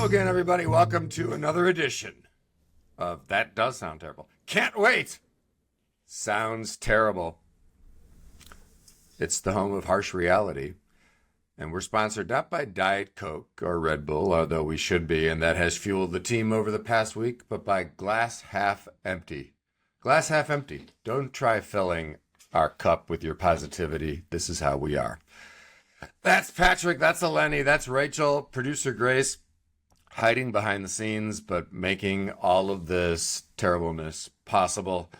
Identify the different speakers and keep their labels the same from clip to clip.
Speaker 1: again, everybody. Welcome to another edition of That Does Sound Terrible. Can't wait! Sounds terrible. It's the home of harsh reality. And we're sponsored not by Diet Coke or Red Bull, although we should be, and that has fueled the team over the past week, but by Glass Half Empty. Glass Half Empty. Don't try filling our cup with your positivity. This is how we are. That's Patrick, that's Eleni, that's Rachel, producer Grace, hiding behind the scenes, but making all of this terribleness possible.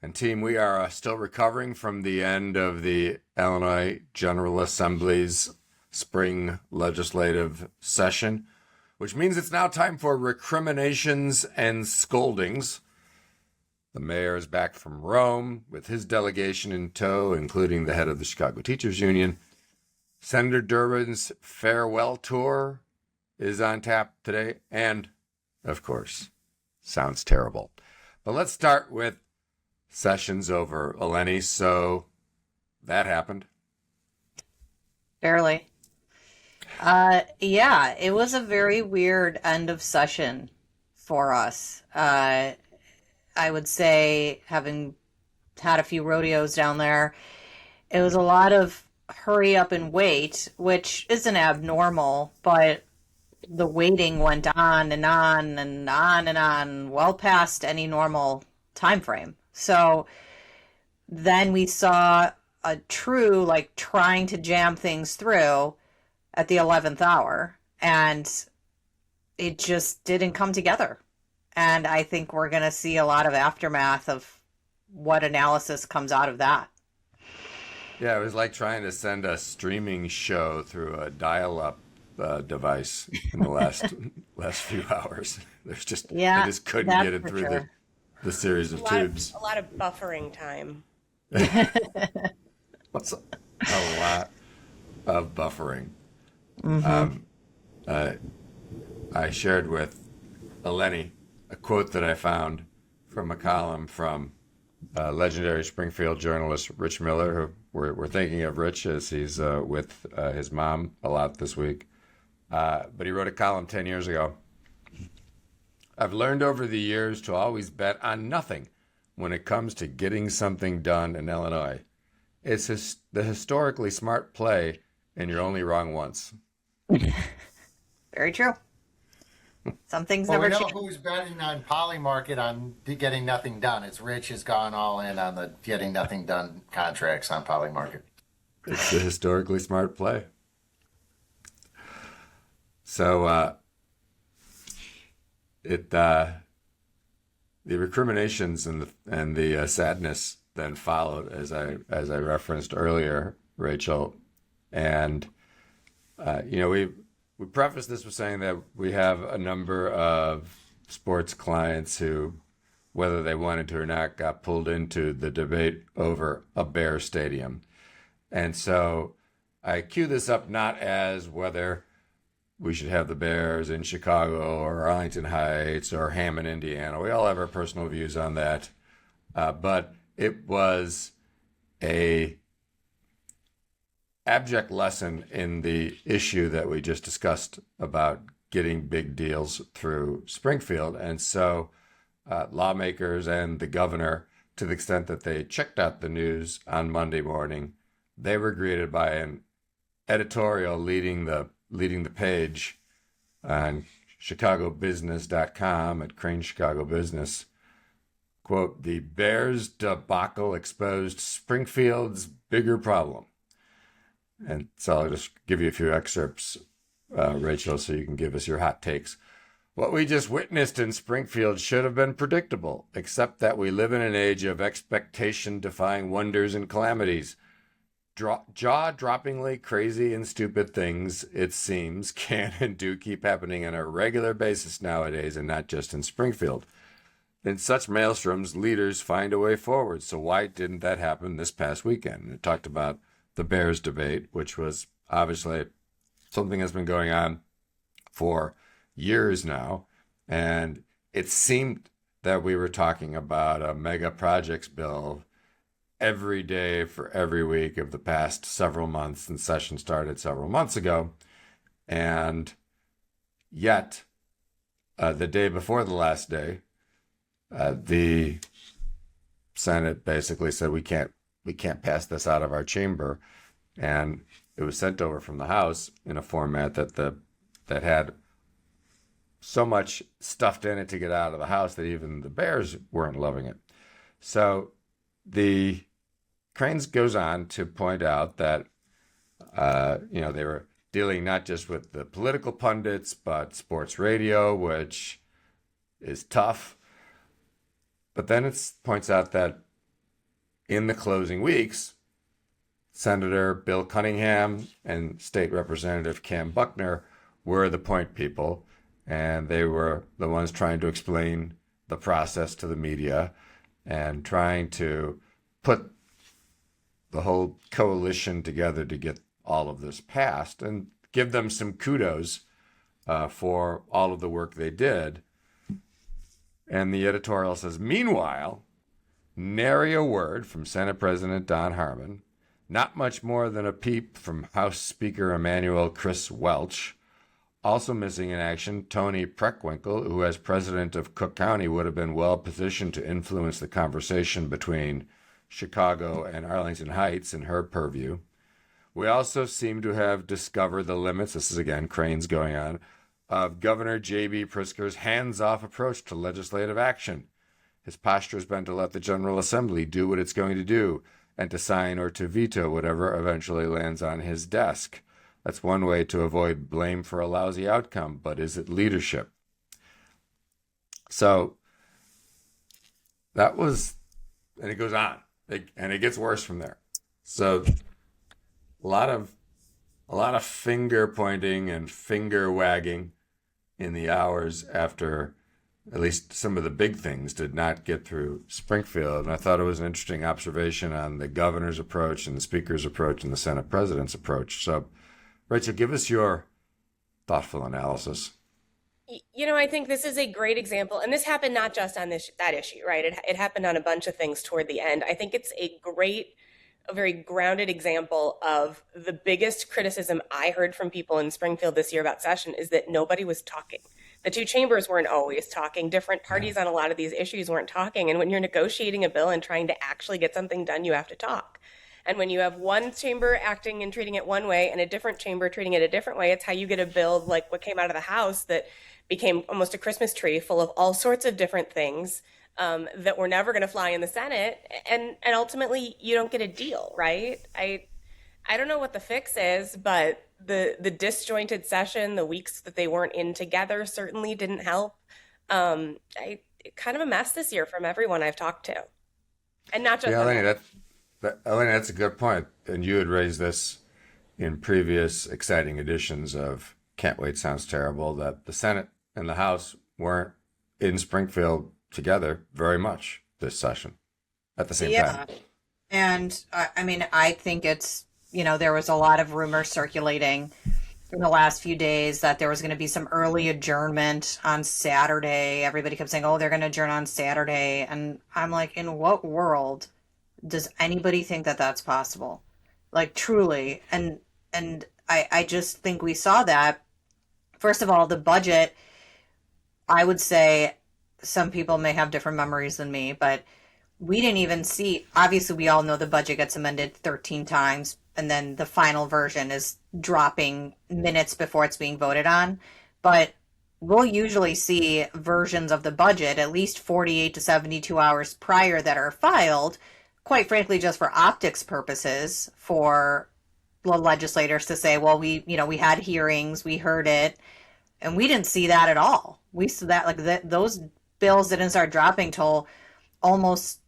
Speaker 1: And team, we are still recovering from the end of the Illinois General Assembly's spring legislative session, which means it's now time for recriminations and scoldings. The mayor is back from Rome with his delegation in tow, including the head of the Chicago Teachers Union. Senator Durbin's farewell tour is on tap today, and, of course, sounds terrible. But let's start with session's over, Eleni. So that happened.
Speaker 2: Barely. Yeah, it was a very weird end of session for us. I would say, having had a few rodeos down there, it was a lot of hurry up and wait, which isn't abnormal, but the waiting went on and on and on and on, well past any normal time frame. So then we saw a true, trying to jam things through at the 11th hour, and it just didn't come together. And I think we're going to see a lot of aftermath of what analysis comes out of that.
Speaker 1: Yeah, it was like trying to send a streaming show through a dial-up device in the last few hours. They just couldn't get it through the series of tubes.
Speaker 3: A lot of buffering time.
Speaker 1: What's a lot of buffering?
Speaker 2: Mm-hmm.
Speaker 1: I shared with Eleni a quote that I found from a column from legendary Springfield journalist Rich Miller, who we're thinking of Rich as he's with his mom a lot this week. But he wrote a column 10 years ago. I've learned over the years to always bet on nothing when it comes to getting something done in Illinois. It's the historically smart play, and you're only wrong once.
Speaker 2: Very true. Some things
Speaker 4: Well,
Speaker 2: never
Speaker 4: we know
Speaker 2: change.
Speaker 4: who's betting on Polymarket on getting nothing done. It's Rich has gone all in on the getting nothing done contracts on Polymarket.
Speaker 1: It's the historically smart play. So the recriminations and the sadness then followed, as I referenced earlier, Rachel, and we prefaced this with saying that we have a number of sports clients who, whether they wanted to or not, got pulled into the debate over a Bear stadium. And so I cue this up not as whether we should have the Bears in Chicago or Arlington Heights or Hammond, Indiana. We all have our personal views on that. But it was a abject lesson in the issue that we just discussed about getting big deals through Springfield. And so lawmakers and the governor, to the extent that they checked out the news on Monday morning, they were greeted by an editorial leading the page on chicagobusiness.com at Crane Chicago Business. Quote, "The Bears debacle exposed Springfield's bigger problem." And so I'll just give you a few excerpts, Rachel, so you can give us your hot takes. "What we just witnessed in Springfield should have been predictable, except that we live in an age of expectation-defying wonders and calamities. Jaw-droppingly crazy and stupid things, it seems, can and do keep happening on a regular basis nowadays, and not just in Springfield. In such maelstroms, leaders find a way forward. So why didn't that happen this past weekend?" And it talked about the Bears debate, which was obviously something that's been going on for years now. And it seemed that we were talking about a mega projects bill every day for every week of the past several months, and session started several months ago. And yet the day before the last day, the Senate basically said we can't pass this out of our chamber, and it was sent over from the House in a format that had so much stuffed in it to get out of the House that even the Bears weren't loving it. So the Cranes goes on to point out that they were dealing not just with the political pundits but sports radio, which is tough. But then it points out that in the closing weeks, Senator Bill Cunningham and State Representative Cam Buckner were the point people, and they were the ones trying to explain the process to the media and trying to put the whole coalition together to get all of this passed, and give them some kudos for all of the work they did. And the editorial says, meanwhile, nary a word from Senate President Don Harmon, not much more than a peep from House Speaker Emanuel Chris Welch. Also missing in action, Tony Preckwinkle, who as president of Cook County would have been well positioned to influence the conversation between Chicago and Arlington Heights in her purview. We also seem to have discovered the limits, this is again Cranes going on, of Governor J.B. Pritzker's hands-off approach to legislative action. His posture has been to let the General Assembly do what it's going to do and to sign or to veto whatever eventually lands on his desk. That's one way to avoid blame for a lousy outcome, but is it leadership? So that was, and it goes on, and it gets worse from there. So a lot of finger pointing and finger wagging in the hours after at least some of the big things did not get through Springfield. And I thought it was an interesting observation on the governor's approach and the speaker's approach and the Senate president's approach. So, Rachel, give us your thoughtful analysis.
Speaker 3: I think this is a great example, and this happened not just on that issue, right? It happened on a bunch of things toward the end. I think it's a very grounded example of the biggest criticism I heard from people in Springfield this year about session is that nobody was talking. The two chambers weren't always talking. Different parties on a lot of these issues weren't talking. And when you're negotiating a bill and trying to actually get something done, you have to talk. And when you have one chamber acting and treating it one way and a different chamber treating it a different way, it's how you get a bill like what came out of the House that became almost a Christmas tree full of all sorts of different things that were never going to fly in the Senate, and ultimately you don't get a deal, right? I don't know what the fix is, but the disjointed session, the weeks that they weren't in together certainly didn't help. Kind of a mess this year from everyone I've talked to, and not just
Speaker 1: Eleni, Eleni, that's a good point. And you had raised this in previous exciting editions of Can't Wait Sounds Terrible, that the Senate and the House weren't in Springfield together very much this session at the same time.
Speaker 2: And I think it's, there was a lot of rumors circulating in the last few days that there was going to be some early adjournment on Saturday. Everybody kept saying, oh, they're going to adjourn on Saturday. And I'm like, in what world does anybody think that that's possible? Like, truly. And I just think we saw that. First of all, the budget, I would say, some people may have different memories than me, but we didn't even see, obviously we all know the budget gets amended 13 times and then the final version is dropping minutes before it's being voted on. But we'll usually see versions of the budget at least 48 to 72 hours prior that are filed, quite frankly, just for optics purposes, for the legislators to say, well, we had hearings, we heard it, and we didn't see that at all. We saw that, those bills didn't start dropping till almost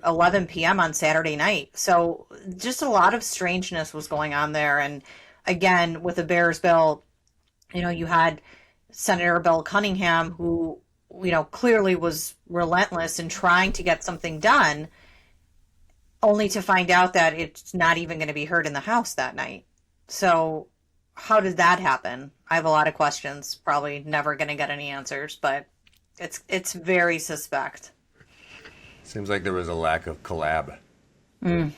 Speaker 2: 11 p.m. on Saturday night. So just a lot of strangeness was going on there. And again, with the Bears bill, you had Senator Bill Cunningham, who, clearly was relentless in trying to get something done, only to find out that it's not even going to be heard in the House that night. So how did that happen? I have a lot of questions, probably never going to get any answers, but it's very suspect.
Speaker 1: Seems like there was a lack of collab.
Speaker 2: No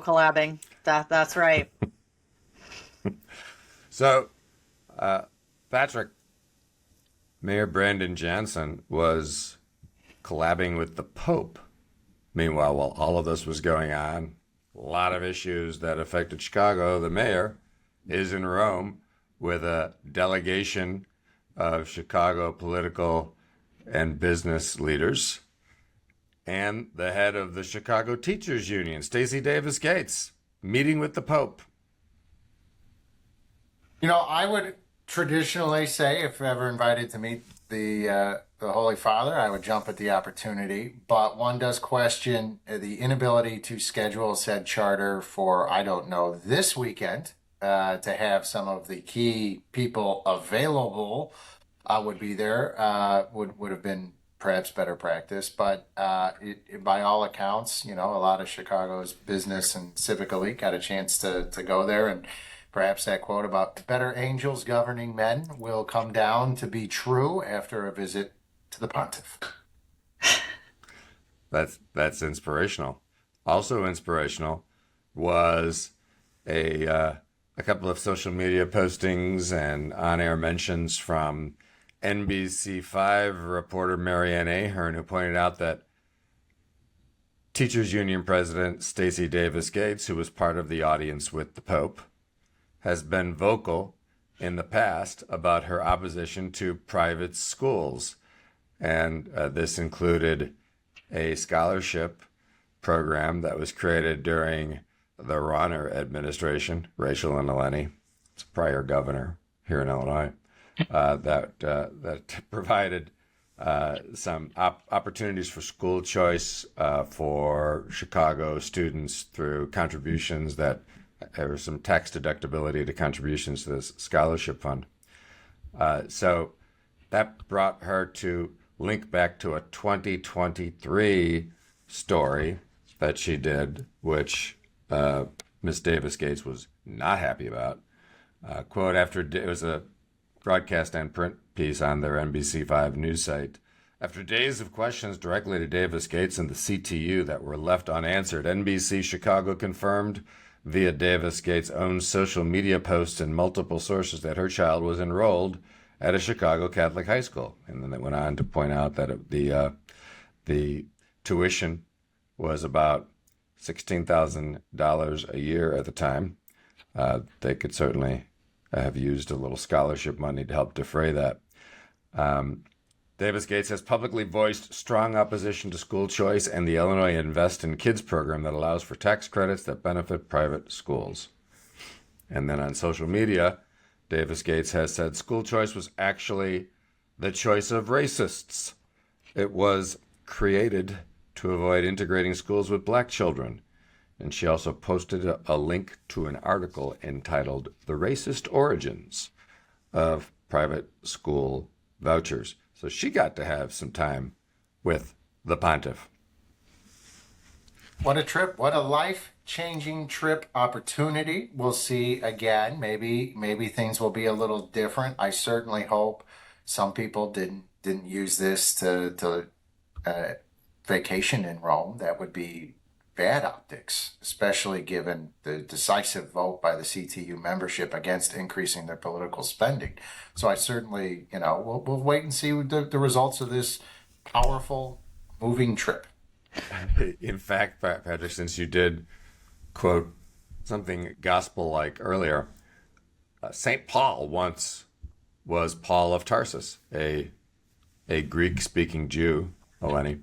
Speaker 2: collabing. That's right.
Speaker 1: So, Patrick, Mayor Brandon Johnson was collabing with the Pope. Meanwhile, while all of this was going on, a lot of issues that affected Chicago, the mayor is in Rome with a delegation of Chicago political and business leaders and the head of the Chicago Teachers Union, Stacey Davis Gates, meeting with the Pope.
Speaker 4: You know, I would traditionally say, if ever invited to meet the Holy Father, I would jump at the opportunity. But one does question the inability to schedule said charter for, I don't know, this weekend to have some of the key people available would be there. Would have been perhaps better practice. But by all accounts, you know, a lot of Chicago's business and civic elite got a chance to go there, and perhaps that quote about better angels governing men will come down to be true after a visit to the pontiff.
Speaker 1: That's inspirational. Also inspirational was a couple of social media postings and on-air mentions from NBC5 reporter Marianne Ahern, who pointed out that Teachers Union President Stacey Davis Gates, who was part of the audience with the Pope, has been vocal in the past about her opposition to private schools. And this included a scholarship program that was created during the Ronner administration, Rachel and Eleni, it's a prior governor here in Illinois, that provided some opportunities for school choice for Chicago students through contributions that there was some tax deductibility to contributions to this scholarship fund. So that brought her to link back to a 2023 story that she did, which Miss Davis Gates was not happy about. Quote, it was a broadcast and print piece on their NBC5 news site. After days of questions directly to Davis Gates and the CTU that were left unanswered, NBC Chicago confirmed via Davis Gates' own social media posts and multiple sources that her child was enrolled at a Chicago Catholic high school. And then they went on to point out that the tuition was about $16,000 a year at the time. They could certainly have used a little scholarship money to help defray that. Davis Gates has publicly voiced strong opposition to school choice and the Illinois Invest in Kids program that allows for tax credits that benefit private schools. And then on social media, Davis Gates has said school choice was actually the choice of racists. It was created to avoid integrating schools with black children. And she also posted a link to an article entitled The Racist Origins of Private School Vouchers. So she got to have some time with the pontiff.
Speaker 4: What a trip. What a life-changing trip opportunity. We'll see again. Maybe things will be a little different. I certainly hope some people didn't use this to vacation in Rome. That would be bad optics, especially given the decisive vote by the CTU membership against increasing their political spending. So I certainly, we'll wait and see the results of this powerful, moving trip.
Speaker 1: In fact, Patrick, since you did quote something gospel-like earlier, St. Paul once was Paul of Tarsus, a Greek-speaking Jew, Eleni,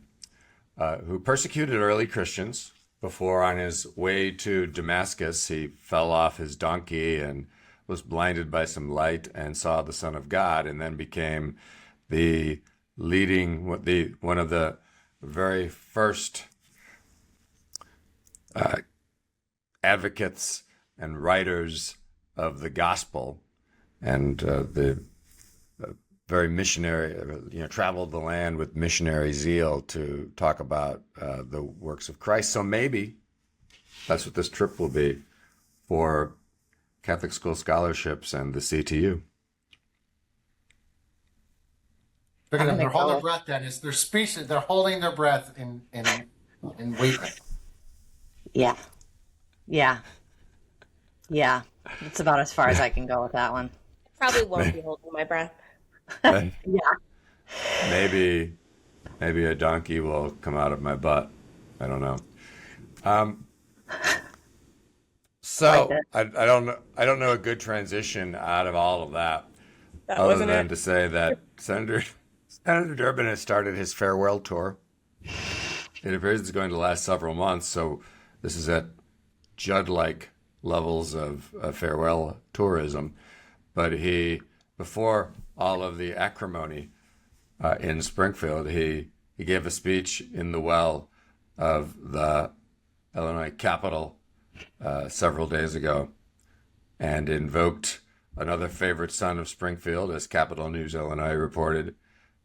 Speaker 1: who persecuted early Christians. Before, on his way to Damascus, he fell off his donkey and was blinded by some light and saw the Son of God, and then became one of the very first advocates and writers of the gospel, and the very missionary, traveled the land with missionary zeal to talk about the works of Christ. So maybe that's what this trip will be for Catholic school scholarships and the CTU.
Speaker 4: Look at them. They're holding their breath, Dennis. They're speechless. They're holding their breath in weeping.
Speaker 2: Yeah. That's about as far as I can go with that one.
Speaker 3: Probably won't be holding my breath.
Speaker 2: Yeah.
Speaker 1: Maybe a donkey will come out of my butt. I don't know. Um,
Speaker 2: Like
Speaker 1: so I don't know a good transition out of all of that,
Speaker 3: That
Speaker 1: other
Speaker 3: wasn't
Speaker 1: than
Speaker 3: it.
Speaker 1: to say that Senator Durbin has started his farewell tour. It appears it's going to last several months, so this is at Judd-like levels of farewell tourism. But before all of the acrimony in Springfield, he gave a speech in the well of the Illinois Capitol several days ago and invoked another favorite son of Springfield, as Capital News Illinois reported.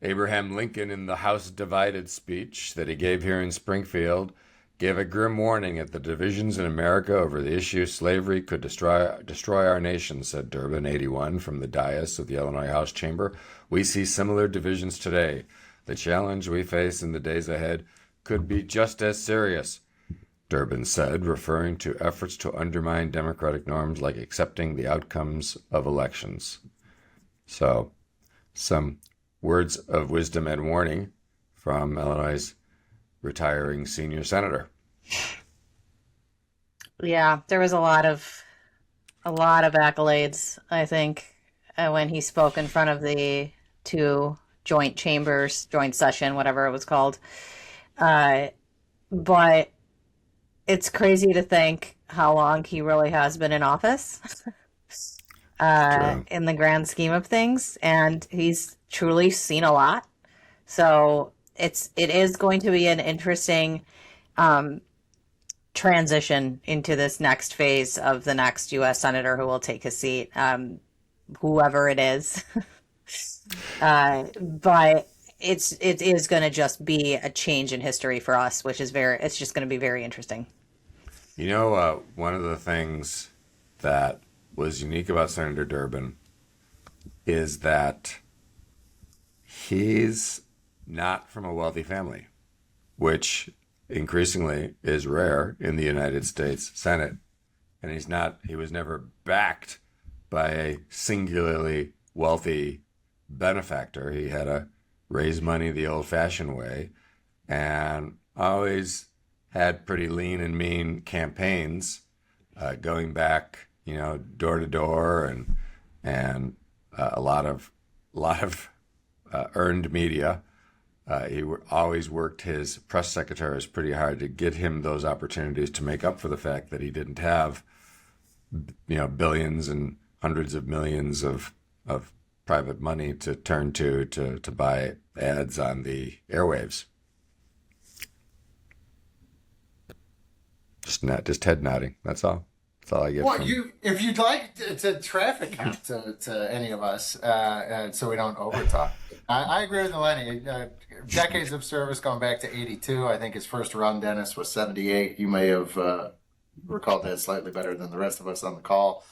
Speaker 1: Abraham Lincoln, in the House Divided speech that he gave here in Springfield, gave a grim warning at the divisions in America over the issue slavery could destroy our nation, said Durbin, 81, from the dais of the Illinois House Chamber. We see similar divisions today. The challenge we face in the days ahead could be just as serious, Durbin said, referring to efforts to undermine democratic norms like accepting the outcomes of elections. So, some words of wisdom and warning from Illinois' retiring senior senator.
Speaker 2: Yeah, there was a lot of accolades, I think, when he spoke in front of the two joint chambers, joint session, whatever it was called. But it's crazy to think how long he really has been in office,
Speaker 1: True.
Speaker 2: in the grand scheme of things, and he's truly seen a lot. So it is going to be an interesting transition into this next phase of the next U.S. senator who will take his seat, whoever it is. But it is going to just be a change in history for us, which is it's just going to be very interesting.
Speaker 1: You know, one of the things that was unique about Senator Durbin is that he's not from a wealthy family, which increasingly is rare in the United States Senate. And he was never backed by a singularly wealthy benefactor. He had to raise money the old fashioned way and always had pretty lean and mean campaigns, going back, door to door and a lot of earned media. He always worked his press secretaries pretty hard to get him those opportunities to make up for the fact that he didn't have, billions and hundreds of millions of private money to turn to buy ads on the airwaves. Just head nodding. That's all. That's all I get.
Speaker 4: Well,
Speaker 1: from...
Speaker 4: if you'd like to traffic count to any of us, so we don't overtalk. I agree with Eleni. Decades of service going back to 82. I think his first run, Dennis, was 78. You may have recalled that slightly better than the rest of us on the call.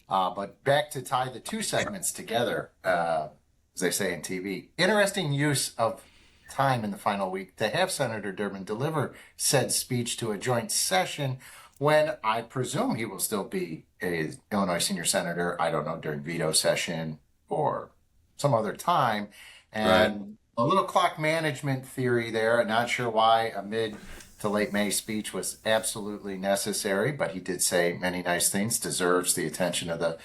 Speaker 4: But back to tie the two segments together, as they say in TV. Interesting use of time in the final week to have Senator Durbin deliver said speech to a joint session when I presume he will still be a Illinois senior senator, I don't know, during veto session or some other time. And
Speaker 1: Right.
Speaker 4: a little clock management theory there. Not sure why a mid to late May speech was absolutely necessary, but he did say many nice things, deserves the attention of the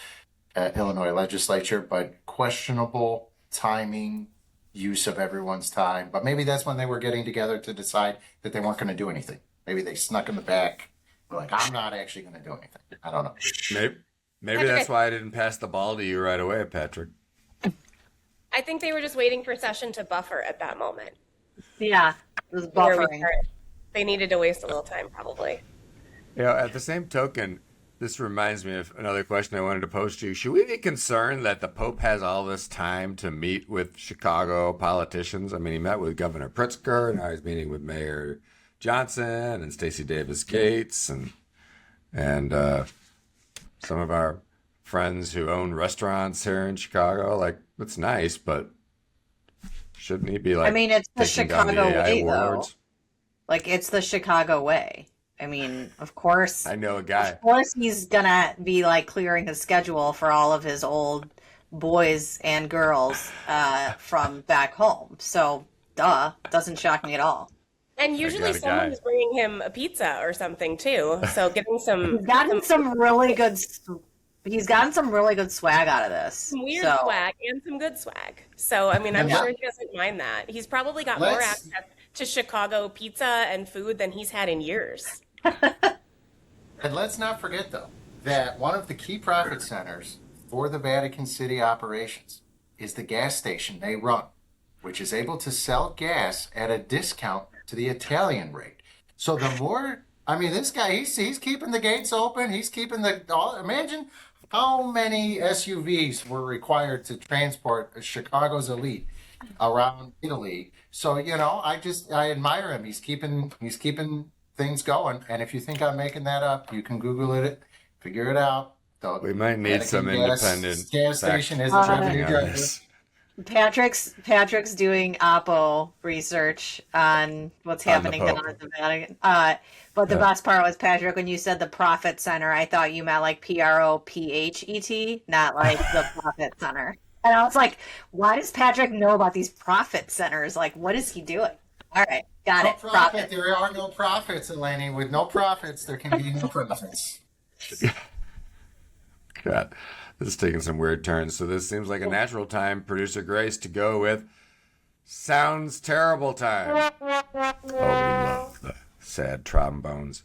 Speaker 4: Illinois legislature, but questionable timing, use of everyone's time. But maybe that's when they were getting together to decide that they weren't going to do anything. Maybe they snuck in the back. Like, I'm not actually going to do anything. I don't know.
Speaker 1: Maybe that's why I didn't pass the ball to you right away, Patrick.
Speaker 3: I think they were just waiting for session to buffer at that moment.
Speaker 2: Yeah, it was
Speaker 3: Where we
Speaker 2: buffering.
Speaker 3: started. They needed to waste a little time, probably.
Speaker 1: At the same token, this reminds me of another question I wanted to pose to you. Should we be concerned that the Pope has all this time to meet with Chicago politicians? I mean, he met with Governor Pritzker, and now he's meeting with Mayor Johnson and Stacey Davis Gates and some of our friends who own restaurants here in Chicago. Like, it's nice, but shouldn't he be like?
Speaker 2: I mean, it's the
Speaker 1: taking down
Speaker 2: Chicago
Speaker 1: AI
Speaker 2: way, though.
Speaker 1: warlords?
Speaker 2: Like, it's the Chicago way. I mean, of course.
Speaker 1: I know a guy.
Speaker 2: Of course, he's gonna be like clearing his schedule for all of his old boys and girls from back home. So, doesn't shock me at all.
Speaker 3: And usually
Speaker 1: got a
Speaker 3: someone
Speaker 1: guy.
Speaker 3: is bringing him a pizza or something too. So getting some
Speaker 2: He's gotten some really good. He's gotten some really good swag out of this.
Speaker 3: some weird
Speaker 2: So,
Speaker 3: swag and some good swag. So, I mean, I'm
Speaker 4: Yeah.
Speaker 3: sure he doesn't mind that. He's probably got more
Speaker 4: Let's-
Speaker 3: access to Chicago pizza and food than he's had in years.
Speaker 4: And let's not forget, though, that one of the key profit centers for the Vatican City operations is the gas station they run, which is able to sell gas at a discount to the Italian rate. So the more, I mean, this guy, he's keeping the gates open. He's keeping imagine how many SUVs were required to transport Chicago's elite around Italy. So, I admire him. He's keeping things going. And if you think I'm making that up, you can Google it, figure it out.
Speaker 1: We might need some independent
Speaker 4: gas station is a
Speaker 1: fact-checking
Speaker 4: revenue
Speaker 1: on
Speaker 4: driver.
Speaker 1: this.
Speaker 2: Patrick's doing Oppo research on what's happening
Speaker 1: Pope.
Speaker 2: down at the Vatican. But the best part was, Patrick, when you said the profit center, I thought you meant like PROPHET, not like the profit center. And I was like, why does Patrick know about these profit centers? Like, what is he doing? All right, got
Speaker 4: No
Speaker 2: it.
Speaker 4: profit. There are no profits, Eleni. With no profits, there can be no profits.
Speaker 1: God, this is taking some weird turns. So this seems like a natural time, producer Grace, to go with Sounds Terrible Time. Oh, we love the sad trombones.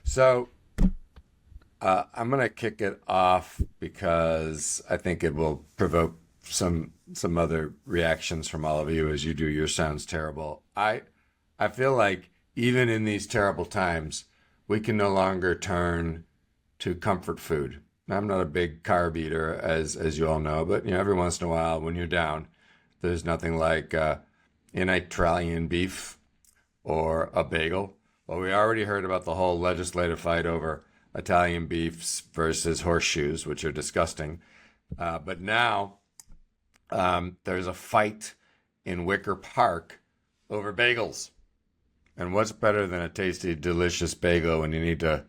Speaker 1: So I'm going to kick it off because I think it will provoke some other reactions from all of you as you do your Sounds Terrible. I feel like even in these terrible times, we can no longer turn to comfort food. I'm not a big carb eater, as you all know, but every once in a while when you're down, there's nothing like an Italian beef or a bagel. Well, we already heard about the whole legislative fight over Italian beefs versus horseshoes, which are disgusting. But now there's a fight in Wicker Park over bagels. And what's better than a tasty, delicious bagel when you need to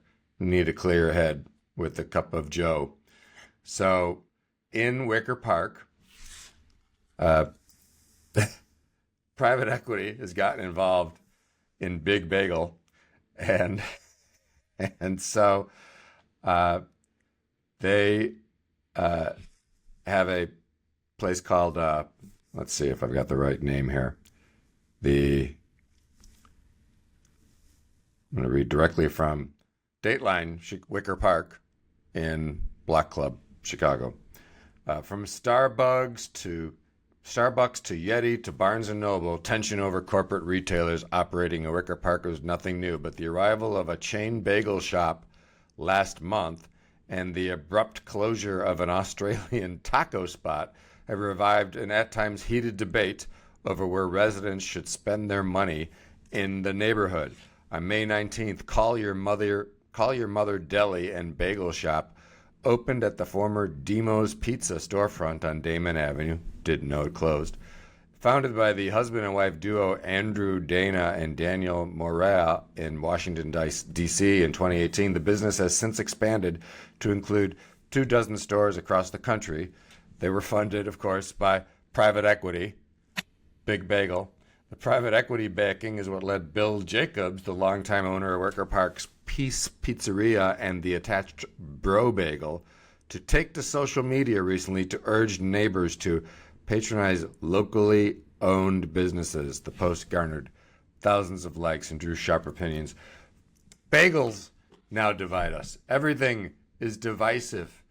Speaker 1: clear your head with a cup of joe? So in Wicker Park, private equity has gotten involved in Big Bagel, and so they have a place called let's see if I've got the right name here. I'm going to read directly from Dateline Wicker Park in Block Club, Chicago. From Starbucks to Yeti to Barnes & Noble, tension over corporate retailers operating in Wicker Park was nothing new, but the arrival of a chain bagel shop last month and the abrupt closure of an Australian taco spot have revived an at times heated debate over where residents should spend their money in the neighborhood. On May 19th, Call Your Mother Deli and Bagel Shop opened at the former Demo's Pizza storefront on Damon Avenue. Didn't know it closed. Founded by the husband and wife duo Andrew Dana and Daniel Morea in Washington, D.C. in 2018, the business has since expanded to include 24 stores across the country. They were funded, of course, by private equity, Big Bagel. The private equity backing is what led Bill Jacobs, the longtime owner of Wicker Park's Peace Pizzeria and the attached Bro Bagel, to take to social media recently to urge neighbors to patronize locally owned businesses. The post garnered thousands of likes and drew sharp opinions. Bagels now divide us. Everything is divisive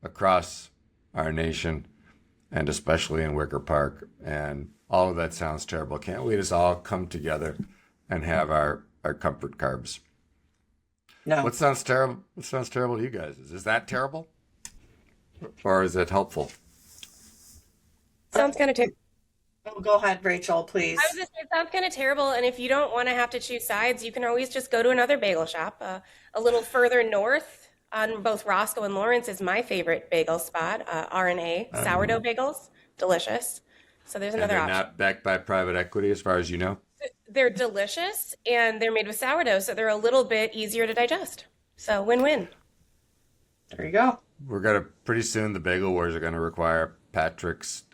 Speaker 1: across our nation, and especially in Wicker Park. And all of that sounds terrible. Can't we just all come together and have our comfort carbs?
Speaker 2: No.
Speaker 1: What sounds terrible? What sounds terrible to you guys? Is that terrible, or is it helpful?
Speaker 3: Sounds kind of terrible.
Speaker 2: Oh, go ahead, Rachel, please.
Speaker 3: I was just, it sounds kind of terrible. And if you don't want to have to choose sides, you can always just go to another bagel shop. A little further north on both Roscoe and Lawrence is my favorite bagel spot, R&A, sourdough bagels, delicious. So there's
Speaker 1: And
Speaker 3: another
Speaker 1: they're
Speaker 3: option.
Speaker 1: not backed by private equity, as far as you know.
Speaker 3: They're delicious and they're made with sourdough, so they're a little bit easier to digest. So win-win.
Speaker 2: There you go.
Speaker 1: We're gonna pretty soon. The bagel wars are gonna require Patrick's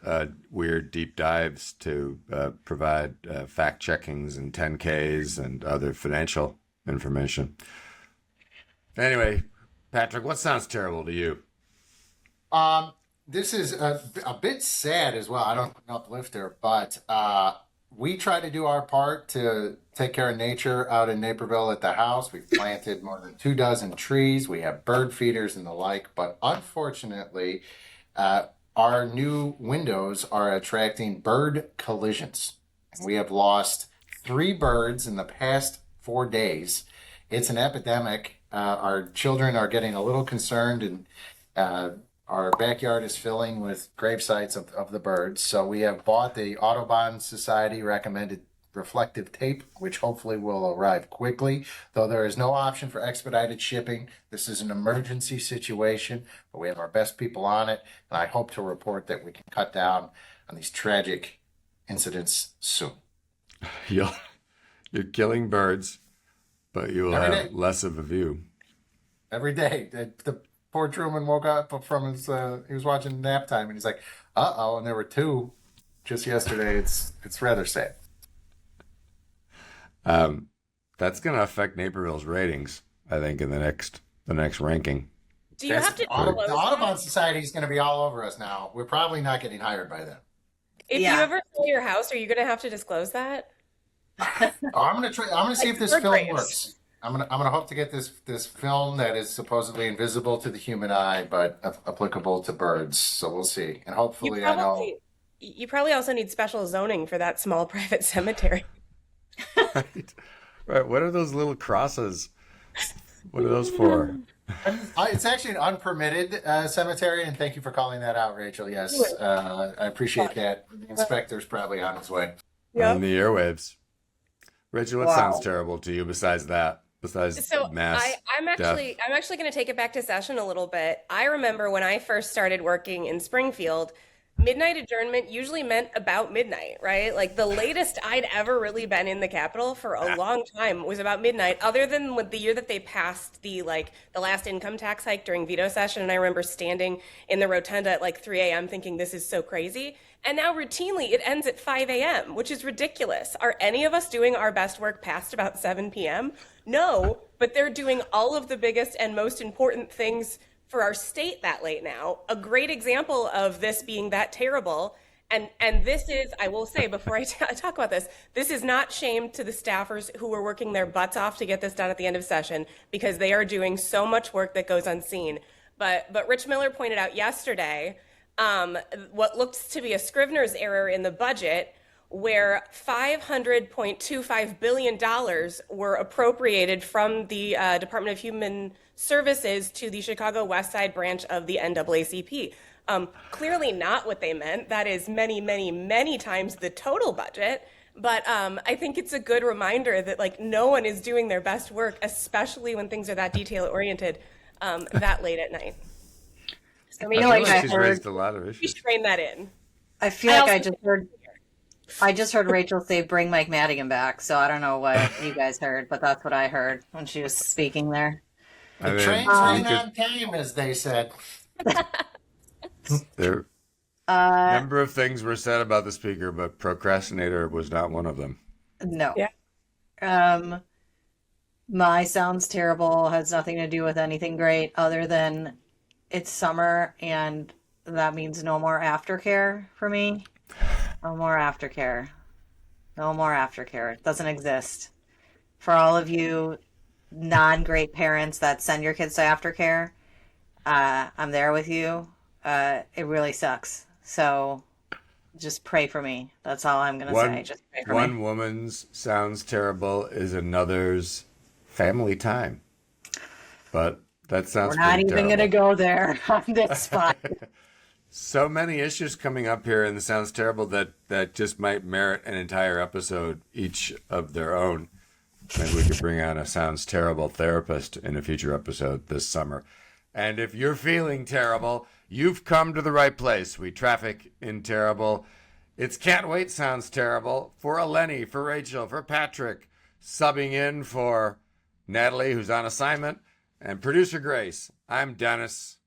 Speaker 1: weird deep dives to provide fact checkings and 10Ks and other financial information. Anyway, Patrick, what sounds terrible to you?
Speaker 4: This is a bit sad as well. I don't know, uplifter, but we try to do our part to take care of nature out in Naperville at the house. We've planted more than 24 trees. We have bird feeders and the like, but unfortunately, our new windows are attracting bird collisions. We have lost 3 birds in the past 4 days. It's an epidemic. Our children are getting a little concerned, and our backyard is filling with grave sites of the birds. So we have bought the Audubon Society recommended reflective tape, which hopefully will arrive quickly, though there is no option for expedited shipping. This is an emergency situation, but we have our best people on it, and I hope to report that we can cut down on these tragic incidents soon.
Speaker 1: You're killing birds, but you will
Speaker 4: Every
Speaker 1: have
Speaker 4: day.
Speaker 1: less of a view.
Speaker 4: Every day, the poor Truman woke up from his, he was watching nap time, and he's like, uh-oh, and there were 2 just yesterday. It's rather sad.
Speaker 1: That's going to affect Naperville's ratings, I think, in the next ranking.
Speaker 3: Do you have to
Speaker 4: The
Speaker 3: disclose
Speaker 4: Audubon
Speaker 3: that?
Speaker 4: Society is going to be all over us now. We're probably not getting hired by them.
Speaker 3: If
Speaker 2: Yeah.
Speaker 3: you ever sell your house, are you going to have to disclose that?
Speaker 4: Oh, I'm going to try. I'm going to see if this
Speaker 3: Bird
Speaker 4: film
Speaker 3: graves.
Speaker 4: works. I'm gonna hope to get this film that is supposedly invisible to the human eye, but applicable to birds. So we'll see. And
Speaker 3: You
Speaker 4: hopefully, I know.
Speaker 3: you probably also need special zoning for that small private cemetery.
Speaker 1: Right. Right. What are those little crosses? What are those for?
Speaker 4: It's actually an unpermitted cemetery, and thank you for calling that out, Rachel. Yes, I appreciate that. The inspector's probably on his way.
Speaker 1: On the airwaves. Rachel, what
Speaker 2: Wow.
Speaker 1: sounds terrible to you besides that? Besides
Speaker 3: So
Speaker 1: mass
Speaker 3: I'm
Speaker 1: death?
Speaker 3: actually going to take it back to session a little bit. I remember when I first started working in Springfield, midnight adjournment usually meant about midnight, right? Like the latest I'd ever really been in the Capitol for a long time was about midnight, other than with the year that they passed the last income tax hike during veto session. And I remember standing in the rotunda at like 3 a.m. thinking this is so crazy. And now routinely it ends at 5 a.m., which is ridiculous. Are any of us doing our best work past about 7 p.m.? No, but they're doing all of the biggest and most important things for our state that late now. A great example of this being that terrible. And this is, I will say before I talk about this, this is not shame to the staffers who were working their butts off to get this done at the end of session, because they are doing so much work that goes unseen. But Rich Miller pointed out yesterday what looks to be a Scrivener's error in the budget, where $500.25 billion were appropriated from the Department of Human Services to the Chicago West Side branch of the NAACP. Clearly not what they meant. That is many, many, many times the total budget. But I think it's a good reminder that like no one is doing their best work, especially when things are that detail oriented, that late at night. So
Speaker 1: I
Speaker 3: maybe
Speaker 1: feel
Speaker 2: like
Speaker 1: like
Speaker 2: I
Speaker 1: she's
Speaker 2: heard-
Speaker 1: raised a lot of
Speaker 3: we
Speaker 1: issues.
Speaker 3: should rein that in.
Speaker 2: I feel
Speaker 3: I
Speaker 2: like I
Speaker 3: also-
Speaker 2: just heard Rachel say bring Mike Madigan back, so I don't know what you guys heard, but that's what I heard when she was speaking there.
Speaker 1: I
Speaker 4: The
Speaker 1: mean,
Speaker 4: train's
Speaker 1: you
Speaker 4: running
Speaker 1: could-
Speaker 4: on time, as they said.
Speaker 1: there a number of things were said about the speaker, but procrastinator was not one of them.
Speaker 2: No.
Speaker 3: Yeah.
Speaker 2: My sounds terrible has nothing to do with anything great other than it's summer and that means no more aftercare for me. No more aftercare. No more aftercare. It doesn't exist. For all of you non-great parents that send your kids to aftercare, I'm there with you. It really sucks. So just pray for me. That's all I'm gonna say. Just pray for
Speaker 1: One
Speaker 2: me.
Speaker 1: woman's sounds terrible is another's family time. But that sounds
Speaker 2: We're not
Speaker 1: pretty
Speaker 2: even
Speaker 1: terrible.
Speaker 2: gonna go there on this spot.
Speaker 1: So many issues coming up here, and it sounds terrible that just might merit an entire episode, each of their own. Maybe we could bring on a sounds terrible therapist in a future episode this summer. And if you're feeling terrible, you've come to the right place. We traffic in terrible. It's Can't Wait Sounds Terrible for Eleni, for Rachel, for Patrick, subbing in for Natalie, who's on assignment, and producer Grace. I'm Dennis.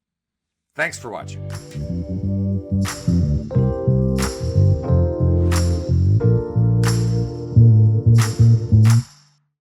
Speaker 1: Thanks for watching.